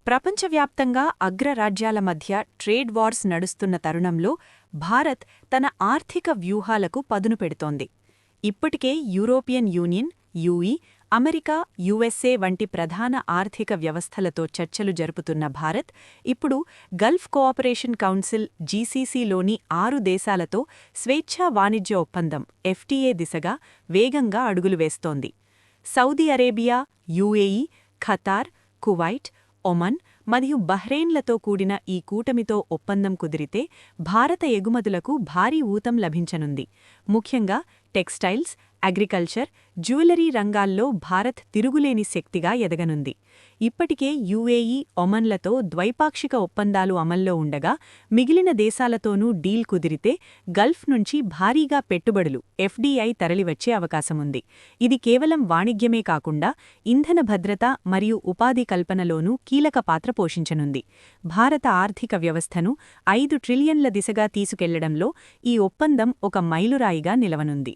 ప్రపంచవ్యాప్తంగా అగ్రరాజ్యాల మధ్య trade wars నడుస్తున్న తరుణంలో భారత్ తన ఆర్థిక వ్యూహాలకు పదును పెడుతోంది. ఇప్పటికే European union, UE, America, USA వంటి ప్రధాన ఆర్థిక వ్యవస్థలతో చర్చలు జరుపుతున్న భారత్ ఇప్పుడు గల్ఫ్ కోఆపరేషన్ కౌన్సిల్ జీసీసీలోని 6 దేశాలతో స్వేచ్ఛా వాణిజ్య ఒప్పందం ఎఫ్టీఏ దిశగా వేగంగా అడుగులు వేస్తోంది. Saudi Arabia, UAE, Qatar, Kuwait, Oman మరియు బహ్రెయిన్లతో కూడిన ఈ కూటమితో ఒప్పందం కుదిరితే భారత ఎగుమతులకు భారీ ఊతం లభించనుంది. ముఖ్యంగా టెక్స్టైల్స్, అగ్రికల్చర్, జ్యువెలరీ రంగాల్లో భారత్ తిరుగులేని శక్తిగా ఎదగనుంది. ఇప్పటికే యుఏఈ, ఒమన్లతో ద్వైపాక్షిక ఒప్పందాలు అమల్లో ఉండగా మిగిలిన దేశాలతోనూ డీల్ కుదిరితే గల్ఫ్ నుంచి భారీగా పెట్టుబడులు ఎఫ్డీఐ తరలివచ్చే అవకాశముంది. ఇది కేవలం వాణిజ్యమే కాకుండా ఇంధన భద్రత మరియు ఉపాధి కల్పనలోనూ కీలక పాత్ర పోషించనుంది. భారత ఆర్థిక వ్యవస్థను 5 ట్రిలియన్ల దిశగా తీసుకెళ్లడంలో ఈ ఒప్పందం ఒక మైలురాయిగా నిలవనుంది.